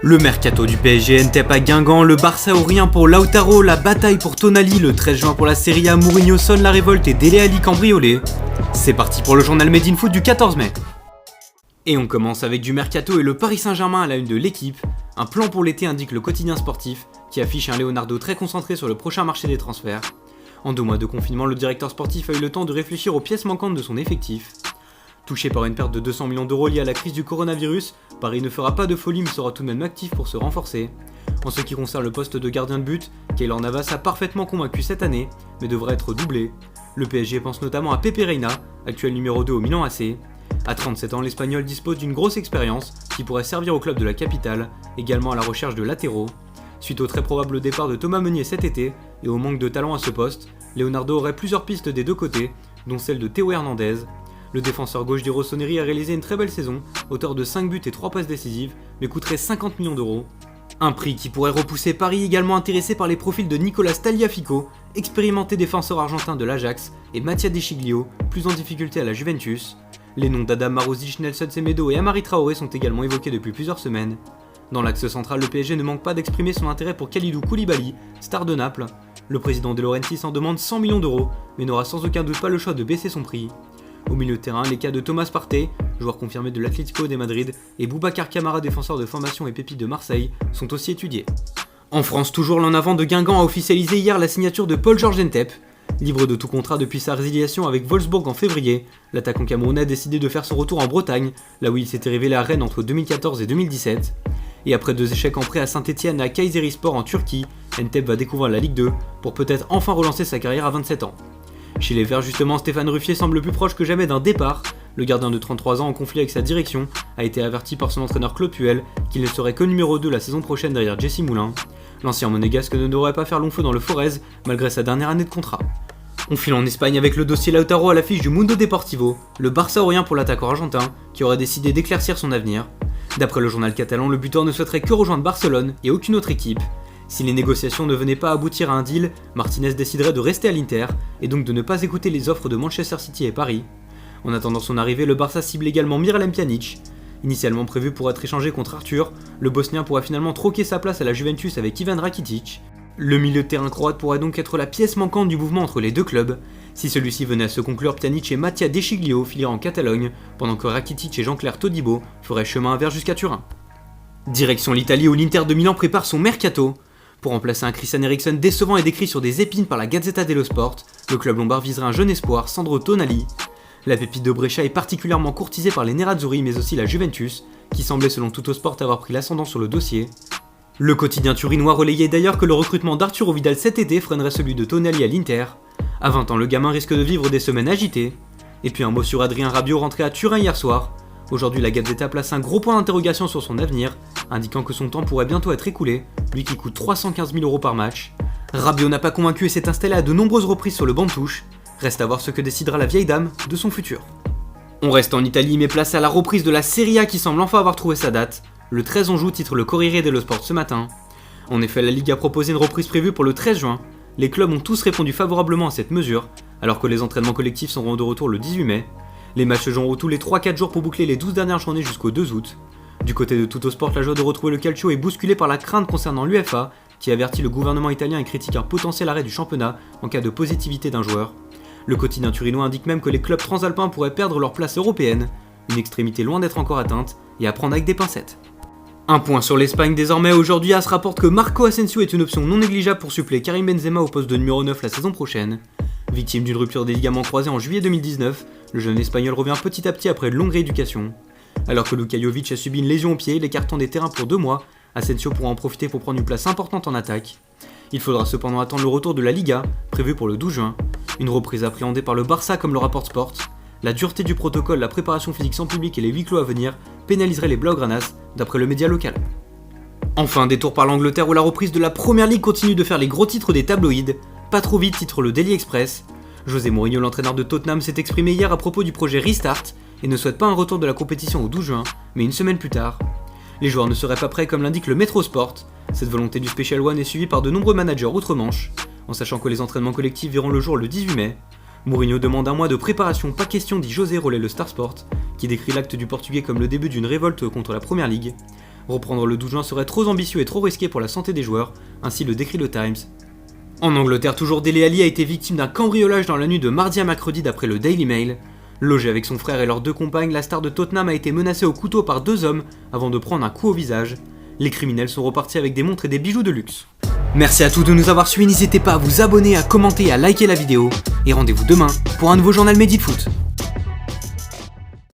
Le mercato du PSG Ntep à Guingamp, le Barça au rien pour Lautaro, la bataille pour Tonali, le 13 juin pour la Serie A, Mourinho sonne la révolte et Dele Alli cambriolé. C'est parti pour le journal Made in Foot du 14 mai. Et on commence avec du mercato et le Paris Saint-Germain à la une de l'équipe. Un plan pour l'été indique le quotidien sportif, qui affiche un Leonardo très concentré sur le prochain marché des transferts. En 2 mois de confinement, le directeur sportif a eu le temps de réfléchir aux pièces manquantes de son effectif. Touché par une perte de 200 millions d'euros liée à la crise du coronavirus, Paris ne fera pas de folie mais sera tout de même actif pour se renforcer. En ce qui concerne le poste de gardien de but, Keylor Navas a parfaitement convaincu cette année, mais devrait être doublé. Le PSG pense notamment à Pepe Reina, actuel numéro 2 au Milan AC. À 37 ans, l'Espagnol dispose d'une grosse expérience qui pourrait servir au club de la capitale, également à la recherche de latéraux. Suite au très probable départ de Thomas Meunier cet été et au manque de talent à ce poste, Leonardo aurait plusieurs pistes des deux côtés, dont celle de Théo Hernandez. Le défenseur gauche des Rossoneri a réalisé une très belle saison, auteur de 5 buts et 3 passes décisives, mais coûterait 50 millions d'euros. Un prix qui pourrait repousser Paris, également intéressé par les profils de Nicolas Tagliafico, expérimenté défenseur argentin de l'Ajax, et Mattia De Sciglio, plus en difficulté à la Juventus. Les noms d'Adam Maruzic, Nelson Semedo et Amari Traoré sont également évoqués depuis plusieurs semaines. Dans l'axe central, le PSG ne manque pas d'exprimer son intérêt pour Kalidou Koulibaly, star de Naples. Le président De Laurentiis en demande 100 millions d'euros, mais n'aura sans aucun doute pas le choix de baisser son prix. Au milieu de terrain, les cas de Thomas Partey, joueur confirmé de l'Atlético de Madrid, et Boubacar Kamara, défenseur de formation et pépite de Marseille, sont aussi étudiés. En France, toujours l'en avant de Guingamp a officialisé hier la signature de Paul-Georges Ntep. Libre de tout contrat depuis sa résiliation avec Wolfsburg en février, l'attaquant camerounais a décidé de faire son retour en Bretagne, là où il s'était révélé à Rennes entre 2014 et 2017. Et après 2 échecs en prêt à Saint-Etienne et à Kayserispor en Turquie, Ntep va découvrir la Ligue 2 pour peut-être enfin relancer sa carrière à 27 ans. Chez les Verts justement, Stéphane Ruffier semble plus proche que jamais d'un départ. Le gardien de 33 ans en conflit avec sa direction a été averti par son entraîneur Claude Puel qu'il ne serait que numéro 2 la saison prochaine derrière Jesse Moulin. L'ancien monégasque ne devrait pas faire long feu dans le Forez malgré sa dernière année de contrat. On file en Espagne avec le dossier Lautaro à l'affiche du Mundo Deportivo, le Barça au rien pour l'attaquant argentin qui aurait décidé d'éclaircir son avenir. D'après le journal catalan, le buteur ne souhaiterait que rejoindre Barcelone et aucune autre équipe. Si les négociations ne venaient pas aboutir à un deal, Martinez déciderait de rester à l'Inter et donc de ne pas écouter les offres de Manchester City et Paris. En attendant son arrivée, le Barça cible également Miralem Pjanic. Initialement prévu pour être échangé contre Arthur, le Bosnien pourrait finalement troquer sa place à la Juventus avec Ivan Rakitic. Le milieu de terrain croate pourrait donc être la pièce manquante du mouvement entre les deux clubs. Si celui-ci venait à se conclure, Pjanic et Mattia De Sciglio fileraient en Catalogne, pendant que Rakitic et Jean-Claire Todibo feraient chemin inverse jusqu'à Turin. Direction l'Italie où l'Inter de Milan prépare son mercato. Pour remplacer un Christian Eriksen décevant et décrit sur des épines par la Gazzetta dello Sport, le club lombard viserait un jeune espoir, Sandro Tonali. La pépite de Brescia est particulièrement courtisée par les Nerazzurri mais aussi la Juventus, qui semblait selon Tuttosport avoir pris l'ascendant sur le dossier. Le quotidien turinois relayait d'ailleurs que le recrutement d'Arturo Vidal cet été freinerait celui de Tonali à l'Inter. À 20 ans, le gamin risque de vivre des semaines agitées. Et puis un mot sur Adrien Rabiot rentré à Turin hier soir. Aujourd'hui, la Gazzetta place un gros point d'interrogation sur son avenir, indiquant que son temps pourrait bientôt être écoulé, lui qui coûte 315 000 € par match. Rabiot n'a pas convaincu et s'est installé à de nombreuses reprises sur le banc de touche. Reste à voir ce que décidera la vieille dame de son futur. On reste en Italie mais place à la reprise de la Serie A qui semble enfin avoir trouvé sa date. Le 13 on joue titre le Corriere dello Sport ce matin. En effet, la Ligue a proposé une reprise prévue pour le 13 juin. Les clubs ont tous répondu favorablement à cette mesure, alors que les entraînements collectifs seront de retour le 18 mai. Les matchs se joueront tous les 3-4 jours pour boucler les 12 dernières journées jusqu'au 2 août. Du côté de Tuttosport, la joie de retrouver le calcio est bousculée par la crainte concernant l'UEFA, qui avertit le gouvernement italien et critique un potentiel arrêt du championnat en cas de positivité d'un joueur. Le quotidien turinois indique même que les clubs transalpins pourraient perdre leur place européenne, une extrémité loin d'être encore atteinte, et à prendre avec des pincettes. Un point sur l'Espagne désormais, aujourd'hui AS rapporte que Marco Asensio est une option non négligeable pour suppléer Karim Benzema au poste de numéro 9 la saison prochaine. Victime d'une rupture des ligaments croisés en juillet 2019, le jeune espagnol revient petit à petit après une longue rééducation. Alors que Luka Jovic a subi une lésion au pied, l'écartant des terrains pour 2 mois, Asensio pourra en profiter pour prendre une place importante en attaque. Il faudra cependant attendre le retour de la Liga, prévu pour le 12 juin, une reprise appréhendée par le Barça comme le rapporte Sport. La dureté du protocole, la préparation physique sans public et les huis clos à venir pénaliseraient les Blaugranas, d'après le média local. Enfin, détour par l'Angleterre où la reprise de la Première Ligue continue de faire les gros titres des tabloïds. Pas trop vite, titre le Daily Express. José Mourinho, l'entraîneur de Tottenham, s'est exprimé hier à propos du projet Restart et ne souhaite pas un retour de la compétition au 12 juin, mais une semaine plus tard. Les joueurs ne seraient pas prêts comme l'indique le Metro Sport. Cette volonté du Special One est suivie par de nombreux managers outre-Manche, en sachant que les entraînements collectifs verront le jour le 18 mai. Mourinho demande un mois de préparation, pas question, dit José, relaie le Star Sport, qui décrit l'acte du Portugais comme le début d'une révolte contre la Première Ligue. Reprendre le 12 juin serait trop ambitieux et trop risqué pour la santé des joueurs, ainsi le décrit le Times. En Angleterre toujours, Dele Alli a été victime d'un cambriolage dans la nuit de mardi à mercredi d'après le Daily Mail. Logé avec son frère et leurs 2 compagnes, la star de Tottenham a été menacée au couteau par 2 hommes avant de prendre un coup au visage. Les criminels sont repartis avec des montres et des bijoux de luxe. Merci à tous de nous avoir suivis, n'hésitez pas à vous abonner, à commenter et à liker la vidéo. Et rendez-vous demain pour un nouveau journal Made in Foot.